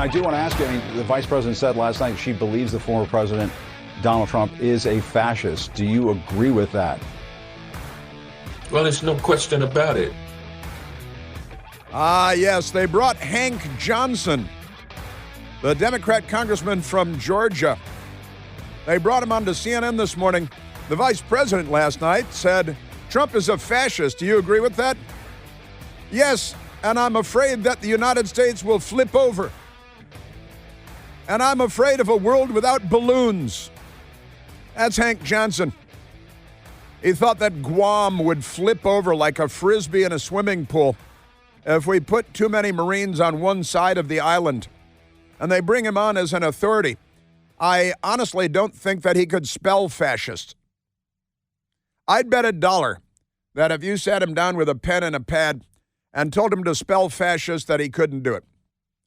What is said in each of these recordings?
I do want to ask you, I mean, the vice president said last night she believes the former president, Donald Trump, is a fascist. Do you agree with that? Well, there's no question about it. Yes, they brought Hank Johnson, the Democrat congressman from Georgia. They brought him onto CNN this morning. The vice president last night said, Trump is a fascist. Do you agree with that? Yes, and I'm afraid that the United States will flip over. And I'm afraid of a world without balloons. That's Hank Johnson. He thought that Guam would flip over like a frisbee in a swimming pool if we put too many Marines on one side of the island. And they bring him on as an authority. I honestly don't think that he could spell fascist. I'd bet $1 that if you sat him down with a pen and a pad and told him to spell fascist, that he couldn't do it.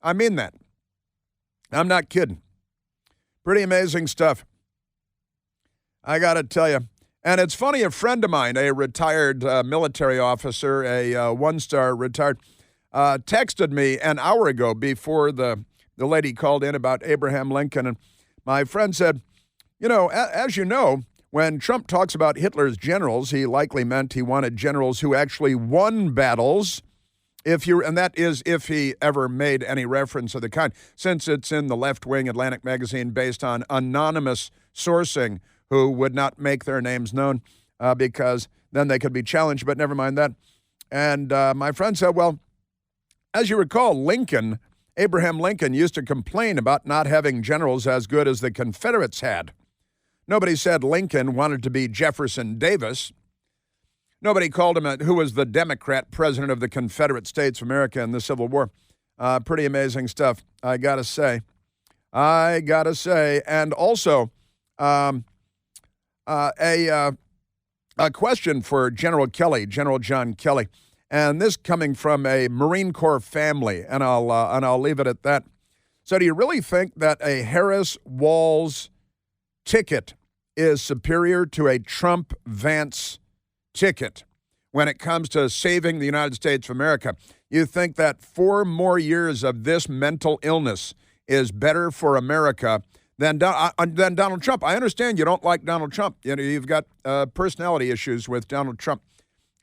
I mean that. I'm not kidding. Pretty amazing stuff. I got to tell you. And it's funny, a friend of mine, a retired military officer, a one-star retired, texted me an hour ago before the lady called in about Abraham Lincoln. And my friend said, you know, as you know, when Trump talks about Hitler's generals, he likely meant he wanted generals who actually won battles. And that is if he ever made any reference of the kind, since it's in the left-wing Atlantic magazine based on anonymous sourcing who would not make their names known because then they could be challenged, but never mind that. And my friend said, well, as you recall, Abraham Lincoln used to complain about not having generals as good as the Confederates had. Nobody said Lincoln wanted to be Jefferson Davis. Nobody called him who was the Democrat president of the Confederate States of America in the Civil War. Pretty amazing stuff, I got to say. And also, a question for General Kelly, General John Kelly, and this coming from a Marine Corps family, and I'll leave it at that. So, do you really think that a Harris-Walz ticket is superior to a Trump-Vance ticket when it comes to saving the United States of America? You think that 4 more years of this mental illness is better for America than Donald Trump? I understand you don't like Donald Trump. You know, you've got personality issues with Donald Trump.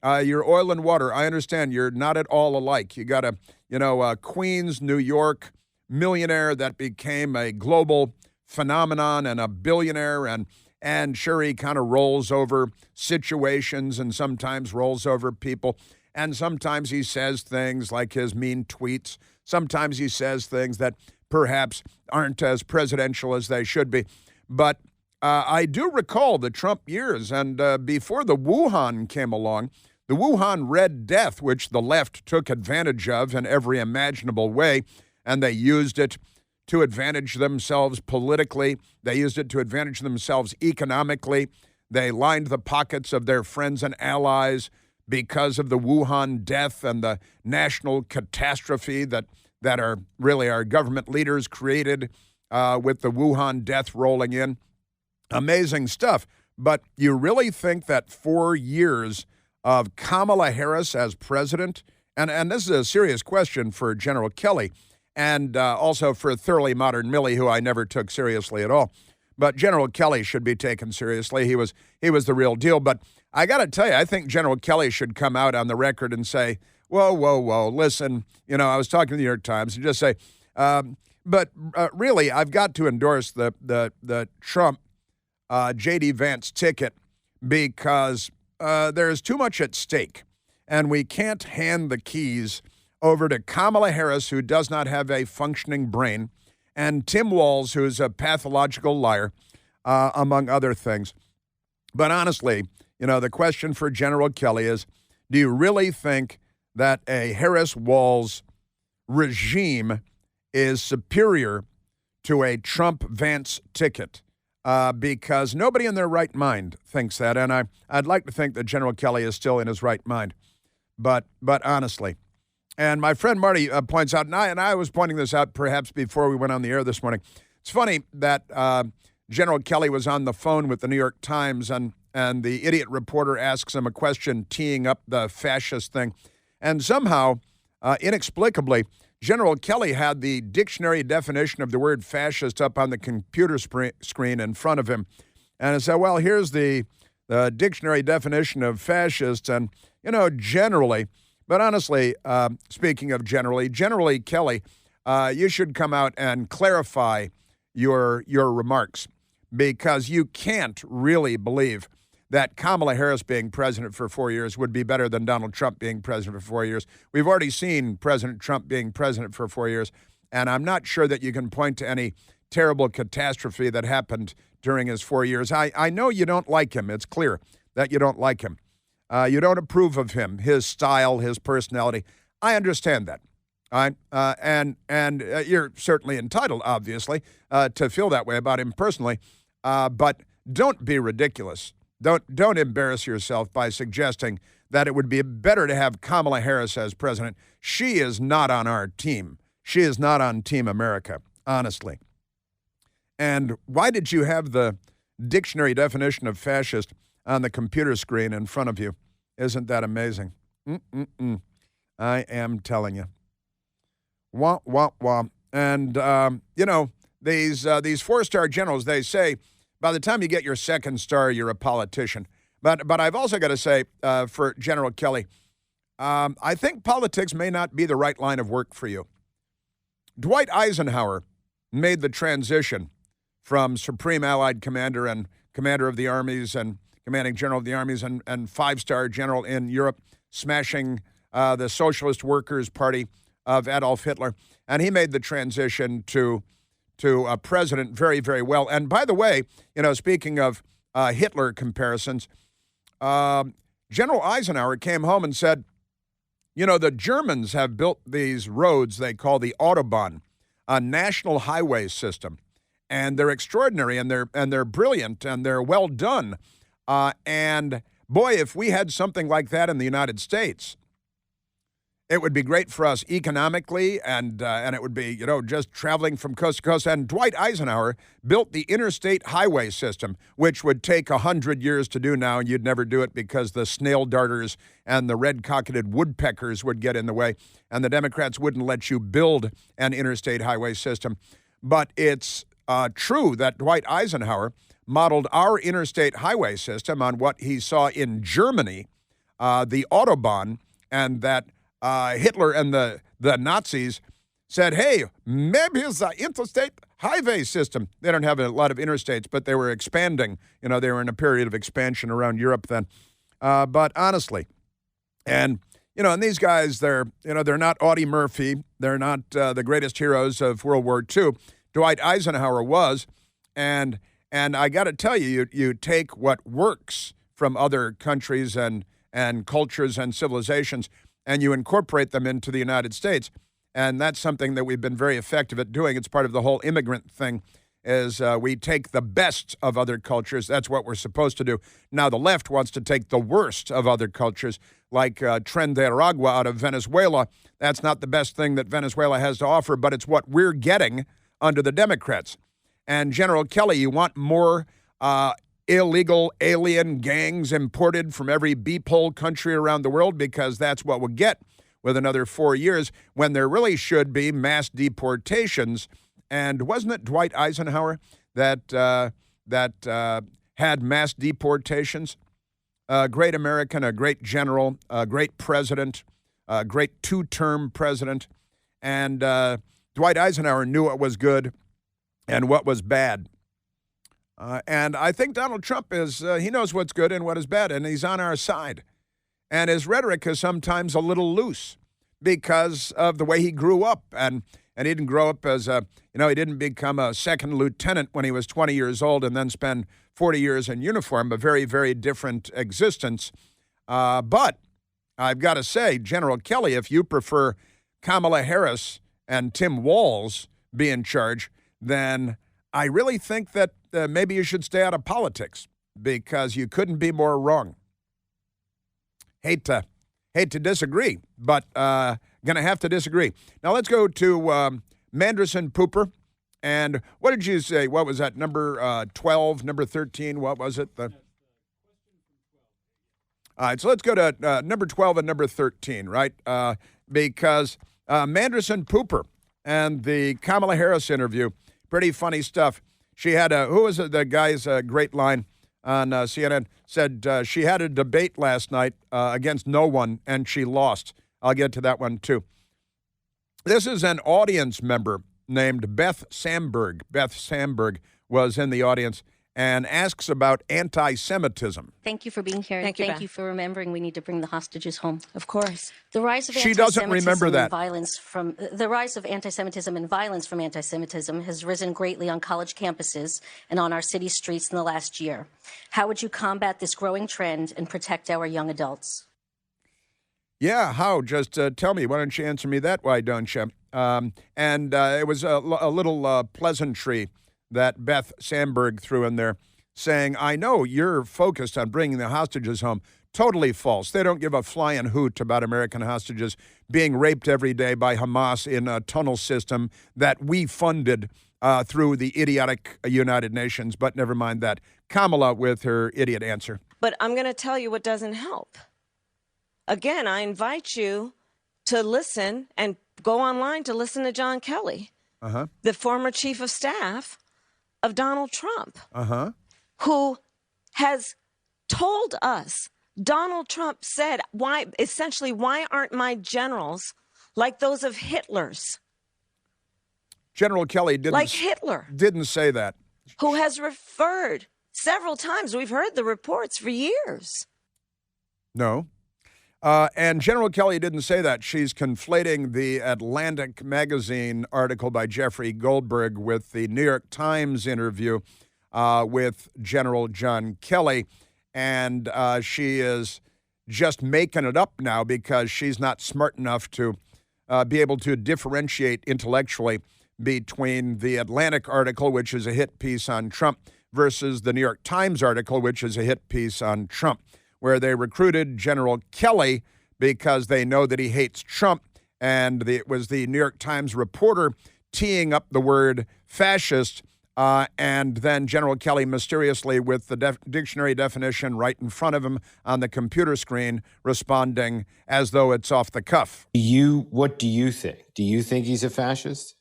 You're oil and water. I understand you're not at all alike. You got a Queens, New York millionaire that became a global phenomenon and a billionaire, and sure, he kind of rolls over situations and sometimes rolls over people. And sometimes he says things like his mean tweets. Sometimes he says things that perhaps aren't as presidential as they should be. But I do recall the Trump years, and before the Wuhan came along, the Wuhan Red Death, which the left took advantage of in every imaginable way, and they used it to advantage themselves politically. They used it to advantage themselves economically. They lined the pockets of their friends and allies because of the Wuhan death and the national catastrophe that are really our government leaders created with the Wuhan death rolling in. Amazing stuff. But you really think that 4 years of Kamala Harris as president, and this is a serious question for General Kelly, and also for Thoroughly Modern Millie, who I never took seriously at all. But General Kelly should be taken seriously. He was the real deal. But I got to tell you, I think General Kelly should come out on the record and say, whoa, listen, I was talking to the New York Times, and just say, but really, I've got to endorse the Trump J.D. Vance ticket because there's too much at stake, and we can't hand the keys over to Kamala Harris, who does not have a functioning brain, and Tim Walz, who's a pathological liar, among other things. But honestly, the question for General Kelly is, do you really think that a Harris-Walz regime is superior to a Trump-Vance ticket? Because nobody in their right mind thinks that, and I'd like to think that General Kelly is still in his right mind. But honestly, and my friend Marty points out, and I was pointing this out perhaps before we went on the air this morning. It's funny that General Kelly was on the phone with the New York Times, and the idiot reporter asks him a question teeing up the fascist thing. And somehow, inexplicably, General Kelly had the dictionary definition of the word fascist up on the computer screen in front of him. And I said, well, here's the dictionary definition of fascist. And, generally, but honestly, speaking of generally, Kelly, you should come out and clarify your remarks, because you can't really believe that Kamala Harris being president for 4 years would be better than Donald Trump being president for 4 years. We've already seen President Trump being president for 4 years, and I'm not sure that you can point to any terrible catastrophe that happened during his 4 years. I know you don't like him. It's clear that you don't like him. You don't approve of him, his style, his personality. I understand that. And you're certainly entitled, obviously, to feel that way about him personally. But don't be ridiculous. Don't embarrass yourself by suggesting that it would be better to have Kamala Harris as president. She is not on our team. She is not on Team America, honestly. And why did you have the dictionary definition of fascist on the computer screen in front of you? Isn't that amazing? I am telling you. Wah, wah, wah. And, these four-star generals, they say, by the time you get your second star, you're a politician. But I've also got to say, for General Kelly, I think politics may not be the right line of work for you. Dwight Eisenhower made the transition from Supreme Allied Commander and Commander of the Armies and Commanding General of the Armies and five-star general in Europe, smashing the Socialist Workers' Party of Adolf Hitler. And he made the transition to a president very, very well. And by the way, speaking of Hitler comparisons, General Eisenhower came home and said, the Germans have built these roads they call the Autobahn, a national highway system, and they're extraordinary, and they're brilliant, and they're well done. And boy, if we had something like that in the United States, it would be great for us economically, and it would be, just traveling from coast to coast. And Dwight Eisenhower built the interstate highway system, which would take 100 years to do now, and you'd never do it because the snail darters and the red-cocketed woodpeckers would get in the way, and the Democrats wouldn't let you build an interstate highway system. But it's true that Dwight Eisenhower modeled our interstate highway system on what he saw in Germany, the Autobahn, and that Hitler and the Nazis said, hey, maybe it's the interstate highway system. They don't have a lot of interstates, but they were expanding. They were in a period of expansion around Europe then. But honestly, and these guys, they're not Audie Murphy. They're not the greatest heroes of World War II. Dwight Eisenhower was, and I got to tell you, you take what works from other countries and cultures and civilizations, and you incorporate them into the United States. And that's something that we've been very effective at doing. It's part of the whole immigrant thing, is we take the best of other cultures. That's what we're supposed to do. Now, the left wants to take the worst of other cultures, like Tren de Aragua out of Venezuela. That's not the best thing that Venezuela has to offer, but it's what we're getting under the Democrats. And General Kelly, you want more illegal alien gangs imported from every beephole country around the world, because that's what we'll get with another 4 years, when there really should be mass deportations. And wasn't it Dwight Eisenhower that had mass deportations? A great American, a great general, a great president, a great two-term president. And Dwight Eisenhower knew what was good and what was bad. And I think Donald Trump he knows what's good and what is bad, and he's on our side. And his rhetoric is sometimes a little loose because of the way he grew up. And he didn't grow up as he didn't become a second lieutenant when he was 20 years old and then spend 40 years in uniform, a very, very different existence. But I've got to say, General Kelly, if you prefer Kamala Harris and Tim Walz be in charge, then I really think that maybe you should stay out of politics, because you couldn't be more wrong. Hate to disagree, but going to have to disagree. Now let's go to Manderson Pooper. And what did you say? What was that, number 12, number 13? What was it? All right, so let's go to number 12 and number 13, right? Because Manderson Pooper and the Kamala Harris interview. Pretty funny stuff. She had who was it? The guy's great line on CNN said she had a debate last night against no one and she lost. I'll get to that one too. This is an audience member named Beth Samberg. Beth Samberg was in the audience and asks about anti-Semitism. Thank you for being here. Thank you for remembering we need to bring the hostages home. Of course. The rise of She doesn't remember that. The rise of anti-Semitism and violence from anti-Semitism has risen greatly on college campuses and on our city streets in the last year. How would you combat this growing trend and protect our young adults? Yeah, how? Just tell me. Why don't you answer me that? Why don't you? It was a little pleasantry that Beth Samberg threw in there saying, I know you're focused on bringing the hostages home. Totally false. They don't give a flying hoot about American hostages being raped every day by Hamas in a tunnel system that we funded through the idiotic United Nations. But never mind that. Kamala with her idiot answer. But I'm going to tell you what doesn't help. Again, I invite you to listen and go online to listen to John Kelly, the former chief of staff of Donald Trump, who has told us, Donald Trump said, why aren't my generals like those of Hitler's? General Kelly didn't say that. Who has referred several times. We've heard the reports for years. No. And General Kelly didn't say that. She's conflating the Atlantic magazine article by Jeffrey Goldberg with the New York Times interview with General John Kelly. And she is just making it up now because she's not smart enough to be able to differentiate intellectually between the Atlantic article, which is a hit piece on Trump, versus the New York Times article, which is a hit piece on Trump, where they recruited General Kelly because they know that he hates Trump. And it was the New York Times reporter teeing up the word fascist, and then General Kelly mysteriously, with the dictionary definition right in front of him on the computer screen, responding as though it's off the cuff. What do you think? Do you think he's a fascist?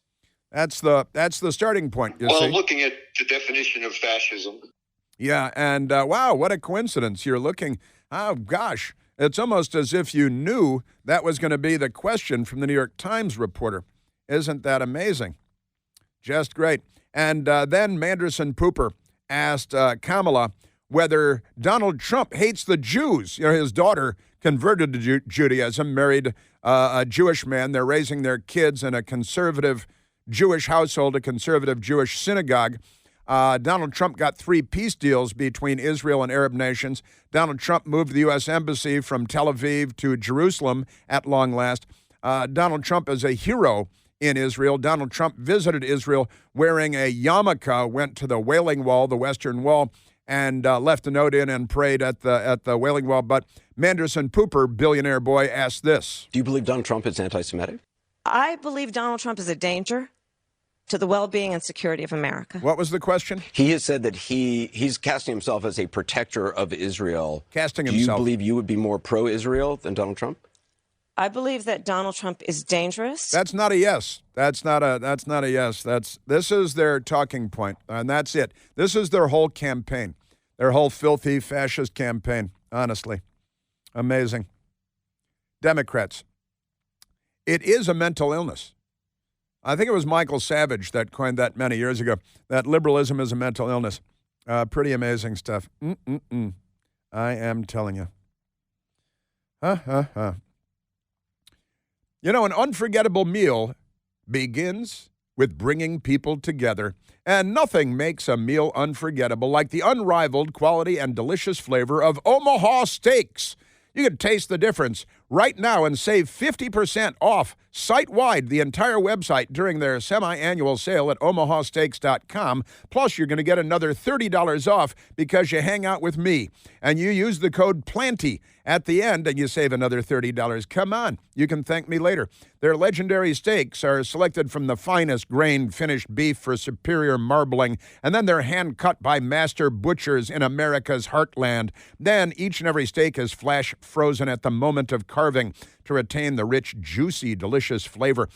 That's the starting point, you see. Looking at the definition of fascism. Yeah, and wow, what a coincidence. You're looking, oh gosh, it's almost as if you knew that was going to be the question from the New York Times reporter. Isn't that amazing? Just great. And then Manderson Pooper asked Kamala whether Donald Trump hates the Jews. You know, his daughter converted to Judaism, married a Jewish man. They're raising their kids in a conservative Jewish household, a conservative Jewish synagogue. Donald Trump got 3 peace deals between Israel and Arab nations. Donald Trump moved the U.S. Embassy from Tel Aviv to Jerusalem at long last. Donald Trump is a hero in Israel. Donald Trump visited Israel wearing a yarmulke, went to the Wailing Wall, the Western Wall, and left a note in and prayed at the Wailing Wall. But Manderson Pooper, billionaire boy, asked this. Do you believe Donald Trump is anti-Semitic? I believe Donald Trump is a danger to the well-being and security of America. What was the question? He has said that he's casting himself as a protector of Israel. Casting himself. Do you believe you would be more pro-Israel than Donald Trump? I believe that Donald Trump is dangerous. That's not a yes. That's not a yes. This is their talking point, and that's it. This is their whole campaign, their whole filthy fascist campaign, honestly. Amazing. Democrats. It is a mental illness. I think it was Michael Savage that coined that many years ago, that liberalism is a mental illness. Pretty amazing stuff. I am telling you. You know, an unforgettable meal begins with bringing people together, and nothing makes a meal unforgettable like the unrivaled quality and delicious flavor of Omaha steaks. You can taste the difference right now and save 50% off site-wide, the entire website, during their semi-annual sale at omahasteaks.com. Plus, you're going to get another $30 off because you hang out with me. And you use the code PLANTY at the end, and you save another $30. Come on, you can thank me later. Their legendary steaks are selected from the finest grain finished beef for superior marbling, and then they're hand-cut by master butchers in America's heartland. Then each and every steak is flash frozen at the moment of carving. carving to retain the rich, juicy, delicious flavor.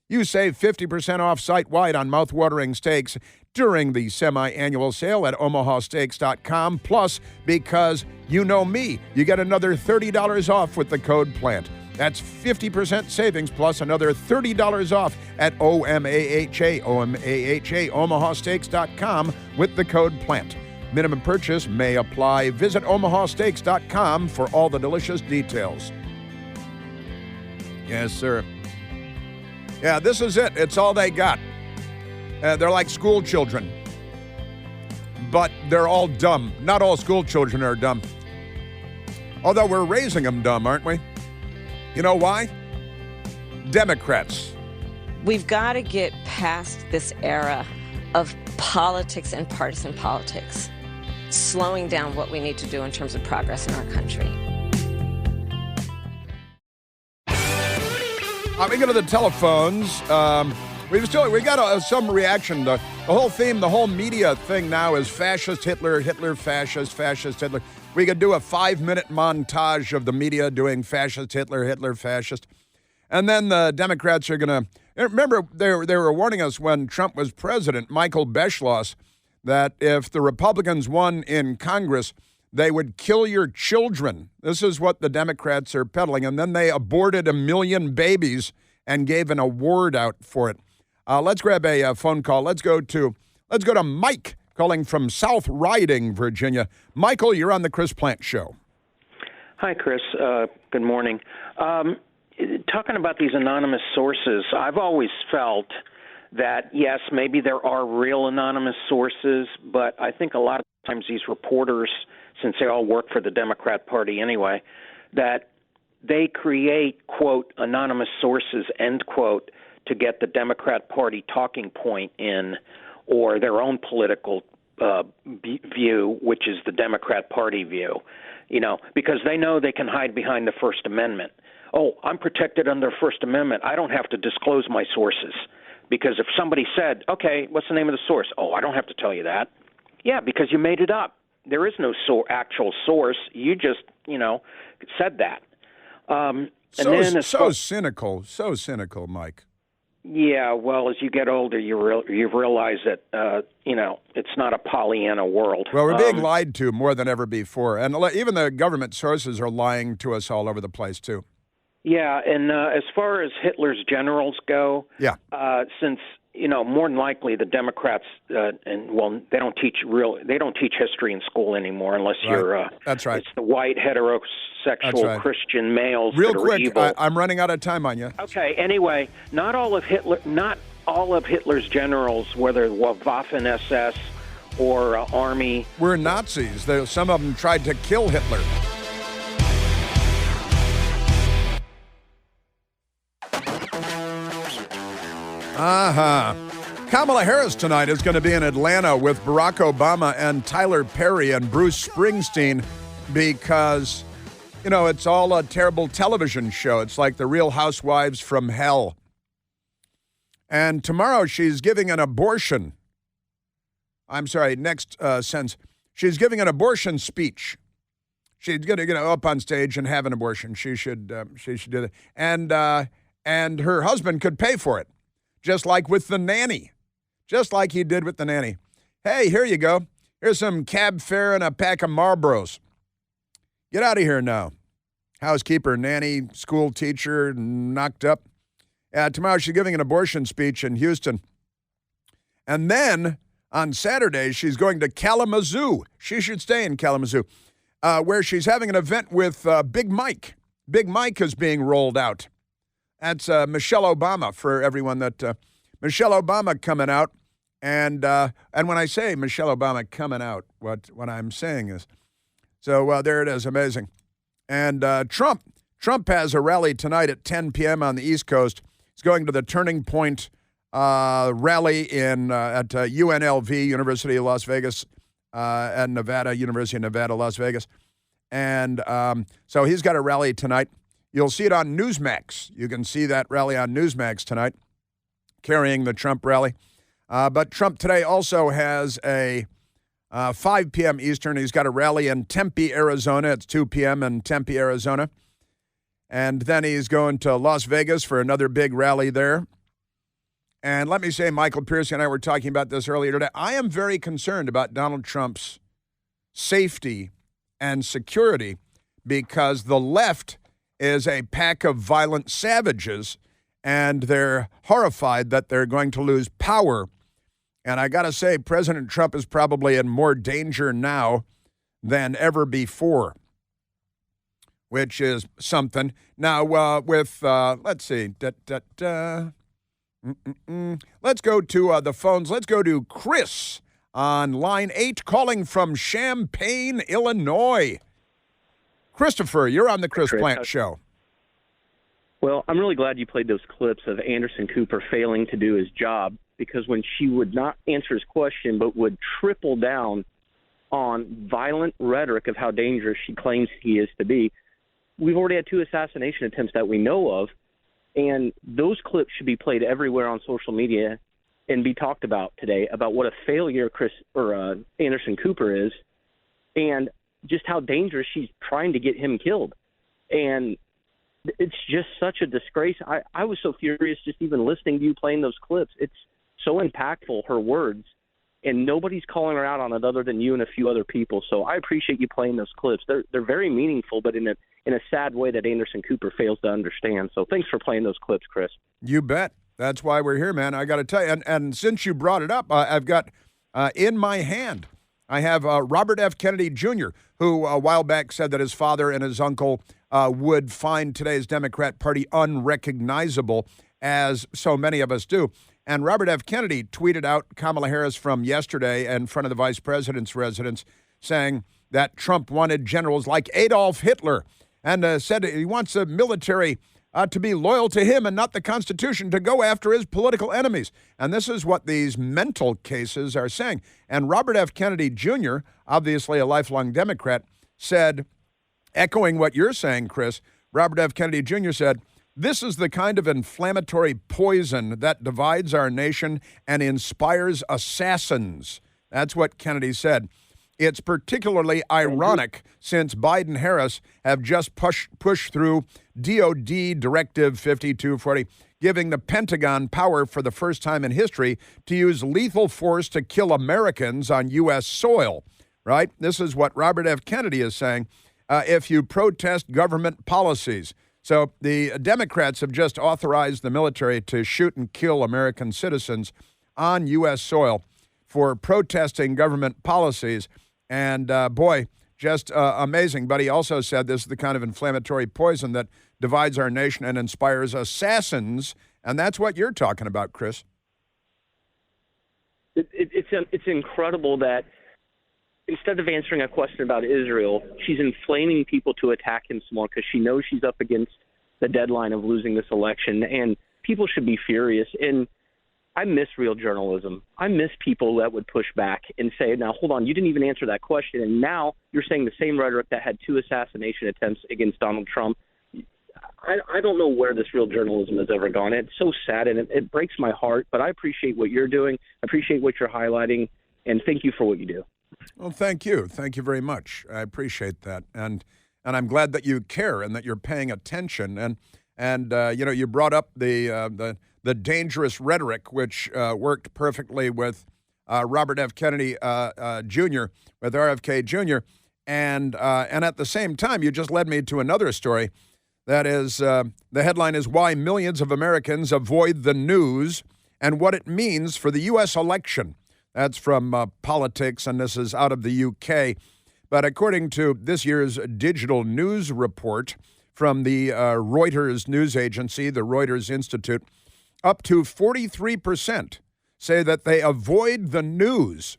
You save 50% off site-wide on mouth-watering steaks during the semi-annual sale at omahasteaks.com. Plus, because you know me, you get another $30 off with the code PLANT. That's 50% savings plus another $30 off at OMAHA, omahasteaks.com with the code PLANT. Minimum purchase may apply. Visit omahasteaks.com for all the delicious details. Yes, sir. Yeah, this is it. It's all they got. They're like school children. But they're all dumb. Not all school children are dumb. Although we're raising them dumb, aren't we? You know why? Democrats. We've got to get past this era of politics and partisan politics, slowing down what we need to do in terms of progress in our country. We go to the telephones. We got some reaction. The whole theme, the whole media thing now is fascist Hitler, Hitler fascist, fascist Hitler. We could do a 5-minute montage of the media doing fascist Hitler, Hitler fascist. And then the Democrats are going to... Remember, they were warning us when Trump was president, Michael Beschloss, that if the Republicans won in Congress, they would kill your children. This is what the Democrats are peddling. And then they aborted 1 million babies and gave an award out for it. Let's grab a phone call. Let's go to Mike calling from South Riding, Virginia. Michael, you're on the Chris Plant Show. Hi, Chris. Good morning. Talking about these anonymous sources, I've always felt that, yes, maybe there are real anonymous sources, but I think a lot of times these reporters, since they all work for the Democrat Party anyway, that they create, quote, anonymous sources, end quote, to get the Democrat Party talking point in, or their own political view, which is the Democrat Party view, because they know they can hide behind the First Amendment. Oh, I'm protected under the First Amendment. I don't have to disclose my sources. Because if somebody said, okay, what's the name of the source? Oh, I don't have to tell you that. Yeah, because you made it up. There is no actual source. You just, said that. So cynical, Mike. Yeah, well, as you get older, you realize that, it's not a Pollyanna world. Well, we're being lied to more than ever before. And even the government sources are lying to us all over the place, too. Yeah, and as far as Hitler's generals go, since more than likely the Democrats they don't teach history in school anymore unless you're that's right. It's the white heterosexual Christian males Real that are quick, evil. I'm running out of time on you. Okay, anyway, not all of Hitler's generals, whether Waffen SS or Army, were Nazis. Some of them tried to kill Hitler. Kamala Harris tonight is going to be in Atlanta with Barack Obama and Tyler Perry and Bruce Springsteen because, it's all a terrible television show. It's like the Real Housewives from hell. And tomorrow she's giving an abortion. I'm sorry, next sentence. She's giving an abortion speech. She's going to get up on stage and have an abortion. She should do that. And her husband could pay for it. Just like with the nanny. Just like he did with the nanny. Hey, here you go. Here's some cab fare and a pack of Marlboros. Get out of here now. Housekeeper, nanny, school teacher, knocked up. Tomorrow she's giving an abortion speech in Houston. And then on Saturday, she's going to Kalamazoo. She should stay in Kalamazoo, where she's having an event with Big Mike. Big Mike is being rolled out. That's Michelle Obama for everyone that Michelle Obama coming out. And when I say Michelle Obama coming out, what I'm saying is, so there it is, amazing. And Trump has a rally tonight at 10 p.m. on the East Coast. He's going to the Turning Point rally at UNLV, University of Las Vegas, and Nevada, University of Nevada, Las Vegas. And so he's got a rally tonight. You'll see it on Newsmax. You can see that rally on Newsmax tonight, carrying the Trump rally. But Trump today also has a 5 p.m. Eastern. He's got a rally in Tempe, Arizona. It's 2 p.m. in Tempe, Arizona. And then he's going to Las Vegas for another big rally there. And let me say, Michael Piercy and I were talking about this earlier today. I am very concerned about Donald Trump's safety and security because the left is a pack of violent savages, and they're horrified that they're going to lose power. And I got to say, President Trump is probably in more danger now than ever before, which is something. Now, let's see. Let's go to the phones. Let's go to Chris on line 8, calling from Champaign, Illinois. Christopher, you're on the Chris Plant Show. Well, I'm really glad you played those clips of Anderson Cooper failing to do his job, because when she would not answer his question but would triple down on violent rhetoric of how dangerous she claims he is to be, we've already had 2 assassination attempts that we know of, and those clips should be played everywhere on social media and be talked about today about what a failure Anderson Cooper is and just how dangerous she's trying to get him killed. And it's just such a disgrace. I was so furious just even listening to you playing those clips. It's so impactful, her words, and nobody's calling her out on it other than you and a few other people. So I appreciate you playing those clips. They're very meaningful, but in a sad way that Anderson Cooper fails to understand. So thanks for playing those clips, Chris. You bet. That's why we're here, man. I got to tell you, and since you brought it up, I've got in my hand, I have Robert F. Kennedy Jr., who a while back said that his father and his uncle would find today's Democrat Party unrecognizable, as so many of us do. And Robert F. Kennedy tweeted out Kamala Harris from yesterday in front of the vice president's residence, saying that Trump wanted generals like Adolf Hitler, and said he wants the military to be loyal to him and not the Constitution, to go after his political enemies. And this is what these mental cases are saying. And Robert F. Kennedy Jr., obviously a lifelong Democrat, said, echoing what you're saying, Chris, Robert F. Kennedy Jr. said, "This is the kind of inflammatory poison that divides our nation and inspires assassins." That's what Kennedy said. It's particularly ironic since Biden-Harris have just pushed through DOD Directive 5240, giving the Pentagon power for the first time in history to use lethal force to kill Americans on U.S. soil, right? This is what Robert F. Kennedy is saying. If you protest government policies. So the Democrats have just authorized the military to shoot and kill American citizens on U.S. soil for protesting government policies. And boy, just amazing. But he also said this is the kind of inflammatory poison that divides our nation and inspires assassins. And that's what you're talking about, Chris. It's incredible that instead of answering a question about Israel, she's inflaming people to attack him some more because she knows she's up against the deadline of losing this election. And people should be furious. And I miss real journalism. I miss people that would push back and say, now, hold on, you didn't even answer that question. And now you're saying the same rhetoric that had 2 assassination attempts against Donald Trump. I don't know where this real journalism has ever gone. It's so sad, and it breaks my heart. But I appreciate what you're doing. I appreciate what you're highlighting. And thank you for what you do. Well, thank you. Thank you very much. I appreciate that. And I'm glad that you care and that you're paying attention. And you brought up the dangerous rhetoric, which worked perfectly with Robert F. Kennedy Jr., with RFK Jr. And at the same time, you just led me to another story. That is, the headline is Why Millions of Americans Avoid the News and What It Means for the U.S. Election. That's from Politics, and this is out of the UK. But according to this year's digital news report from the Reuters news agency, the Reuters Institute, up to 43% say that they avoid the news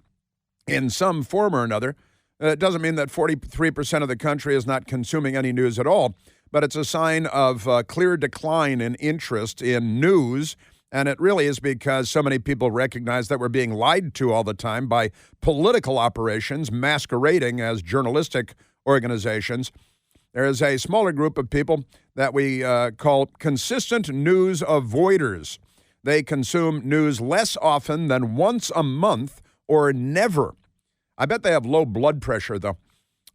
in some form or another. It doesn't mean that 43% of the country is not consuming any news at all, but it's a sign of clear decline in interest in news. And it really is because so many people recognize that we're being lied to all the time by political operations masquerading as journalistic organizations. There is a smaller group of people that we call consistent news avoiders. They consume news less often than once a month or never. I bet they have low blood pressure, though.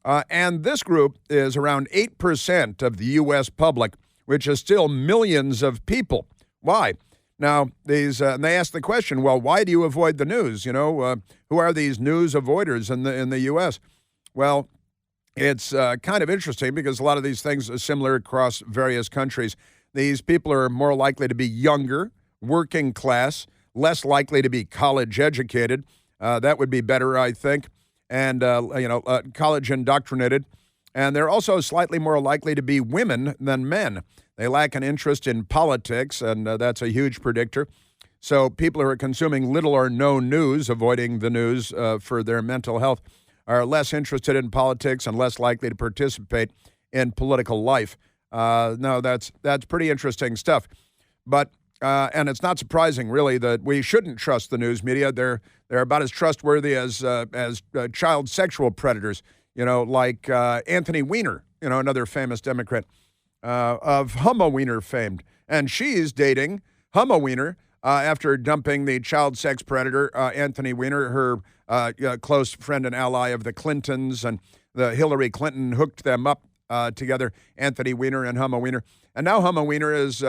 And this group is around 8% of the U.S. public, which is still millions of people. Why? Now, and they ask the question, well, why do you avoid the news? You know, who are these news avoiders in the U.S.? Well, it's kind of interesting because a lot of these things are similar across various countries. These people are more likely to be younger, working class, less likely to be college educated. That would be better, I think, and college indoctrinated. And they're also slightly more likely to be women than men. They lack an interest in politics, and that's a huge predictor. So people who are consuming little or no news, avoiding the news for their mental health, are less interested in politics and less likely to participate in political life. No, that's pretty interesting stuff. But and it's not surprising, really, that we shouldn't trust the news media. They're about as trustworthy as child sexual predators. You know, like Anthony Weiner, you know, another famous Democrat of Humma Weiner fame. And she's dating Humma Weiner after dumping the child sex predator, Anthony Weiner, her close friend and ally of the Clintons, and the Hillary Clinton hooked them up together, Anthony Weiner and Humma Weiner. And now Humma Weiner is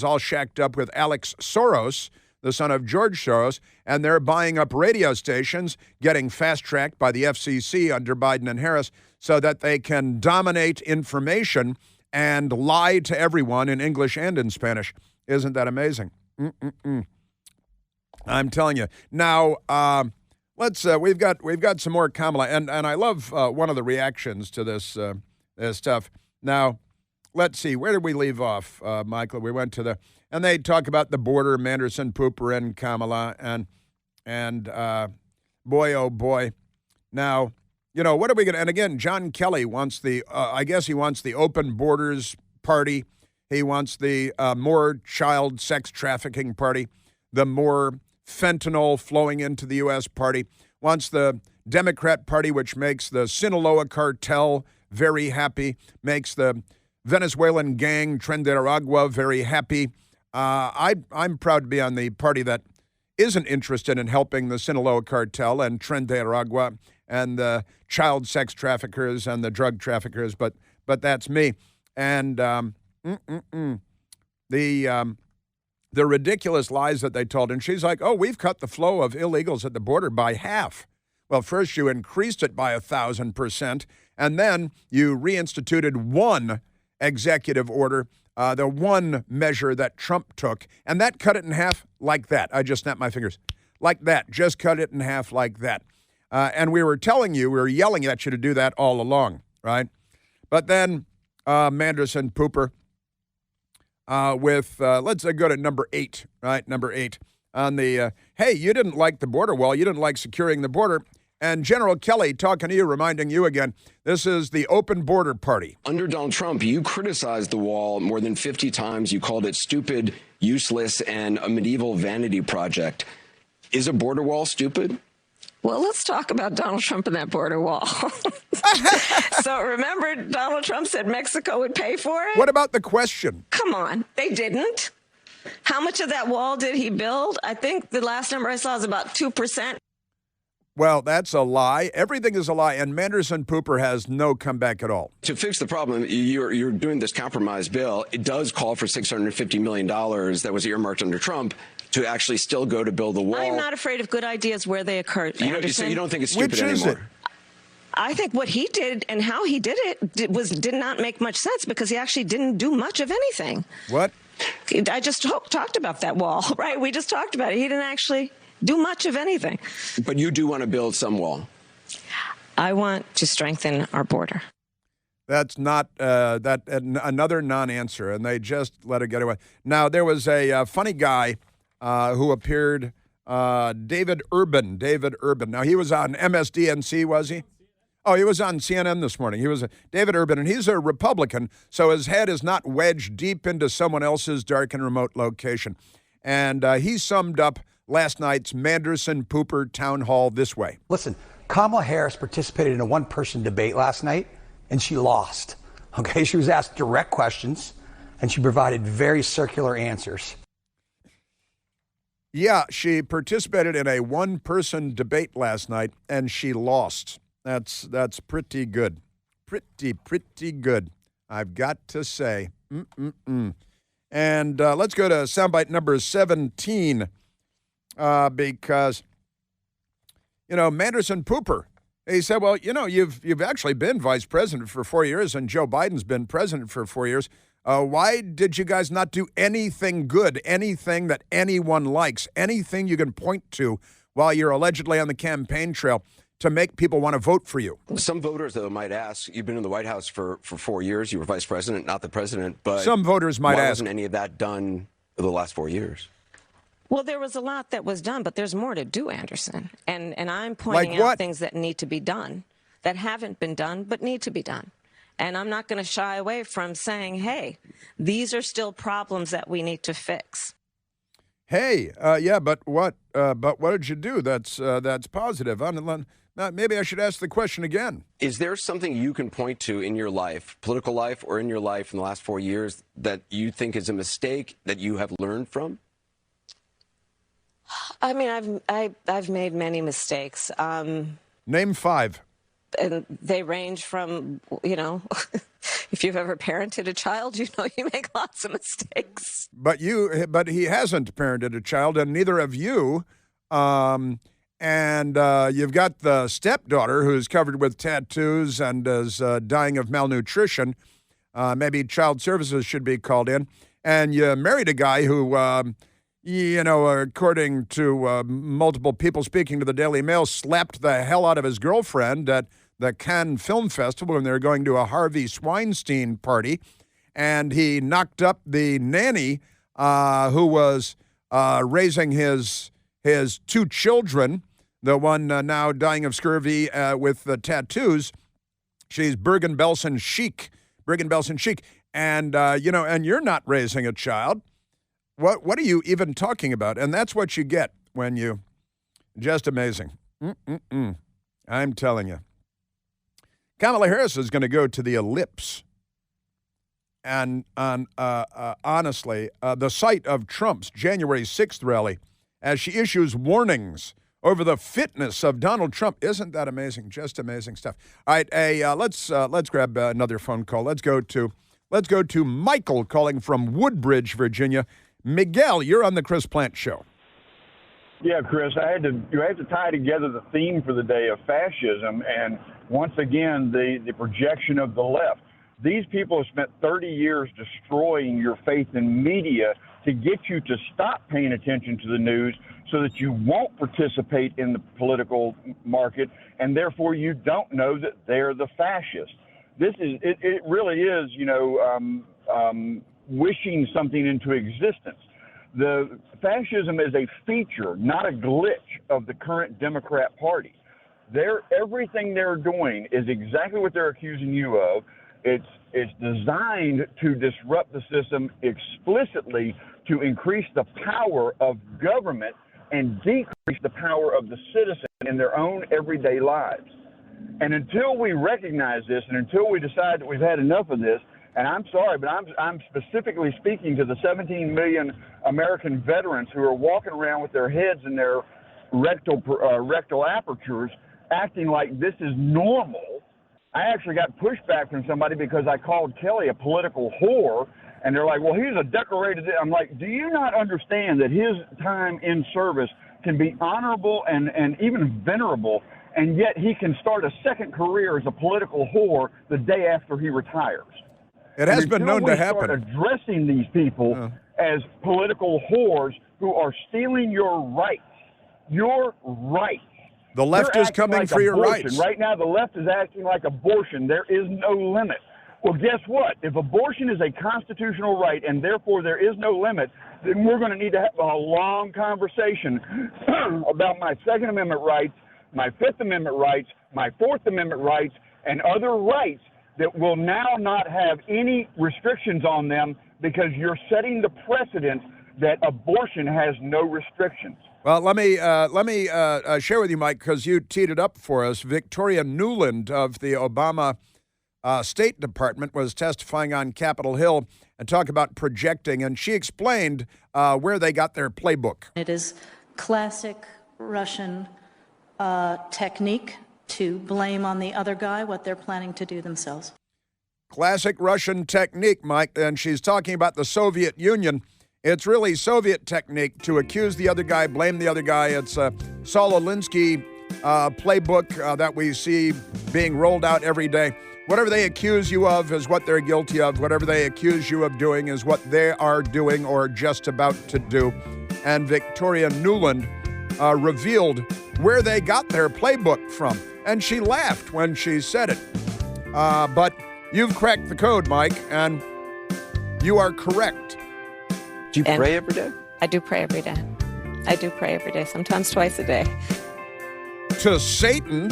all shacked up with Alex Soros, the son of George Soros, and they're buying up radio stations, getting fast-tracked by the FCC under Biden and Harris so that they can dominate information and lie to everyone in English and in Spanish. Isn't that amazing? I'm telling you. Now, let's. We've got some more Kamala, and I love one of the reactions to this stuff. Now, let's see. Where did we leave off, Michael? We went to and they talk about the border, Manderson, Pooper, and Kamala, and boy, oh boy. Now, you know, what are we going to, and again, John Kelly wants I guess he wants the open borders party. He wants the more child sex trafficking party, the more fentanyl flowing into the U.S. party, wants the Democrat Party, which makes the Sinaloa cartel very happy, makes the Venezuelan gang Tren de Aragua very happy. I'm proud to be on the party that isn't interested in helping the Sinaloa cartel and Tren de Aragua and the child sex traffickers and the drug traffickers, but that's me. And the ridiculous lies that they told, and she's like, oh, we've cut the flow of illegals at the border by half. Well, first you increased it by 1,000%, and then you reinstituted one executive order, the one measure that Trump took, and that cut it in half like that. I just snapped my fingers. Like that. Just cut it in half like that. And we were yelling at you to do that all along, right? But then Manderson Pooper let's go to number 8, right? Number 8 on the, hey, you didn't like the border wall. You didn't like securing the border. And General Kelly talking to you, reminding you again, this is the open border party. Under Donald Trump, you criticized the wall more than 50 times. You called it stupid, useless, and a medieval vanity project. Is a border wall stupid? Well, let's talk about Donald Trump and that border wall. So remember, Donald Trump said Mexico would pay for it? What about the question? Come on, they didn't. How much of that wall did he build? I think the last number I saw is about 2%. Well, that's a lie. Everything is a lie, and Manderson Pooper has no comeback at all. To fix the problem, you're doing this compromise bill. It does call for $650 million that was earmarked under Trump to actually still go to build the wall. I'm not afraid of good ideas where they occur. So you don't think it's stupid Which is anymore? I think what he did and how he did it did not make much sense because he actually didn't do much of anything. What? I just talked about that wall, right? We just talked about it. He didn't actually do much of anything. But you do want to build some wall. I want to strengthen our border. That's not another non-answer, and they just let it get away. Now, there was a funny guy who appeared, David Urban. Now, he was on MSDNC, was he? Oh, he was on CNN this morning. He was David Urban, and he's a Republican, so his head is not wedged deep into someone else's dark and remote location. And he summed up last night's Manderson Pooper town hall this way. Listen, Kamala Harris participated in a one-person debate last night, and she lost. Okay, she was asked direct questions, and she provided very circular answers. Yeah, she participated in a one-person debate last night, and she lost. That's pretty good. Pretty good, I've got to say. And let's go to soundbite number 17 because, Manderson Pooper, he said, well, you've actually been vice president for 4 years and Joe Biden's been president for 4 years. Why did you guys not do anything good, anything that anyone likes, anything you can point to while you're allegedly on the campaign trail to make people want to vote for you? Some voters, though, might ask, you've been in the White House for 4 years. You were vice president, not the president. But some voters might why ask. Wasn't any of that done for the last 4 years? Well, there was a lot that was done, but there's more to do, Anderson. And I'm pointing out things that need to be done, that haven't been done, but need to be done. And I'm not going to shy away from saying, hey, these are still problems that we need to fix. Hey, but what did you do? That's positive. Maybe I should ask the question again. Is there something you can point to in your life, political life, or in your life in the last 4 years that you think is a mistake that you have learned from? I mean, I've made many mistakes. Name 5. And they range from, if you've ever parented a child, you make lots of mistakes. But he hasn't parented a child, and neither have you. And you've got the stepdaughter who's covered with tattoos and is dying of malnutrition. Maybe child services should be called in. And you married a guy who, according to multiple people speaking to the Daily Mail, slapped the hell out of his girlfriend at the Cannes Film Festival when they were going to a Harvey Weinstein party. And he knocked up the nanny who was raising his 2 children, the one now dying of scurvy with the tattoos. She's Bergen-Belsen chic. And, and you're not raising a child. What are you even talking about? And that's what you get when you, just amazing. I'm telling you. Kamala Harris is going to go to the Ellipse. And honestly, the site of Trump's January 6th rally, as she issues warnings over the fitness of Donald Trump. Isn't that amazing? Just amazing stuff. All right, let's grab another phone call. Let's go to Michael calling from Woodbridge, Virginia. Miguel, you're on the Chris Plant Show. Yeah, Chris, you had to tie together the theme for the day of fascism and once again the projection of the left. These people have spent 30 years destroying your faith in media to get you to stop paying attention to the news so that you won't participate in the political market, and therefore you don't know that they're the fascists. It really is, wishing something into existence. The fascism is a feature, not a glitch of the current Democrat Party. Everything they're doing is exactly what they're accusing you of. It's designed to disrupt the system explicitly to increase the power of government and decrease the power of the citizen in their own everyday lives. And until we recognize this and until we decide that we've had enough of this, and I'm sorry, but I'm specifically speaking to the 17 million American veterans who are walking around with their heads in their rectal apertures acting like this is normal. I actually got pushback from somebody because I called Kelly a political whore, and they're like, well, he's a decorated. I'm like, do you not understand that his time in service can be honorable and even venerable, and yet he can start a second career as a political whore the day after he retires? It has been known to happen. Start addressing these people as political whores who are stealing your rights. Your rights. The left is coming like for your abortion. rights. Right now, the left is acting like abortion. There is no limit. Well, guess what? If abortion is a constitutional right and therefore there is no limit, then we're going to need to have a long conversation about my Second Amendment rights, my Fifth Amendment rights, my Fourth Amendment rights, and other rights that will now not have any restrictions on them because you're setting the precedent that abortion has no restrictions. Well, let me share with you, Mike, because you teed it up for us. Victoria Nuland of the Obama State Department was testifying on Capitol Hill and talked about projecting, and she explained where they got their playbook. It is classic Russian technique to blame on the other guy what they're planning to do themselves. Classic Russian technique, Mike. And she's talking about the Soviet Union. It's really Soviet technique to accuse the other guy, blame the other guy. It's a Saul Alinsky playbook that we see being rolled out every day. Whatever they accuse you of is what they're guilty of. Whatever they accuse you of doing is what they are doing or just about to do. And Victoria Nuland revealed where they got their playbook from. And she laughed when she said it. But you've cracked the code, Mike, and you are correct. Do you pray every day? I do pray every day. I do pray every day, sometimes twice a day. To Satan.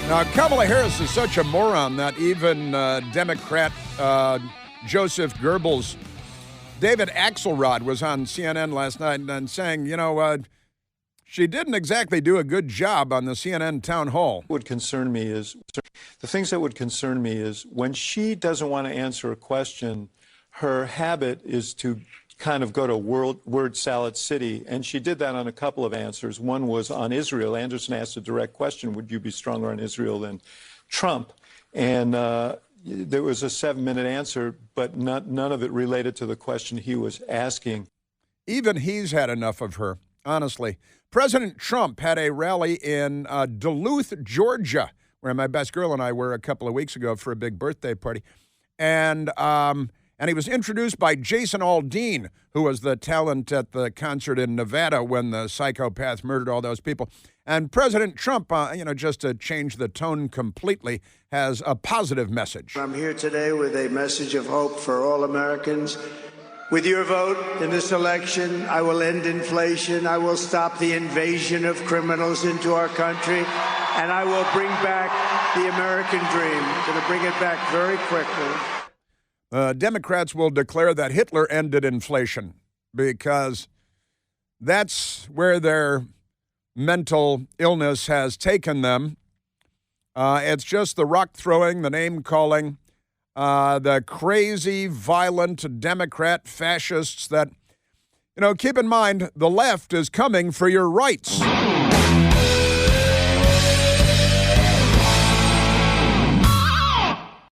Now, Kamala Harris is such a moron that even Democrat Joseph Goebbels, David Axelrod, was on CNN last night and saying, she didn't exactly do a good job on the CNN town hall. The things that would concern me is when she doesn't want to answer a question, her habit is to kind of go to word salad city, and she did that on a couple of answers. One was on Israel. Anderson asked a direct question, would you be stronger on Israel than Trump? And there was a 7-minute answer, but none of it related to the question he was asking. Even he's had enough of her, honestly. President Trump had a rally in Duluth, Georgia, where my best girl and I were a couple of weeks ago for a big birthday party. And he was introduced by Jason Aldean, who was the talent at the concert in Nevada when the psychopath murdered all those people. And President Trump, just to change the tone completely, has a positive message. I'm here today with a message of hope for all Americans. With your vote in this election, I will end inflation, I will stop the invasion of criminals into our country, and I will bring back the American dream. I'm going to bring it back very quickly. Democrats will declare that Hitler ended inflation because that's where their mental illness has taken them. It's just the rock throwing, the name calling, the crazy, violent Democrat fascists that, keep in mind, the left is coming for your rights.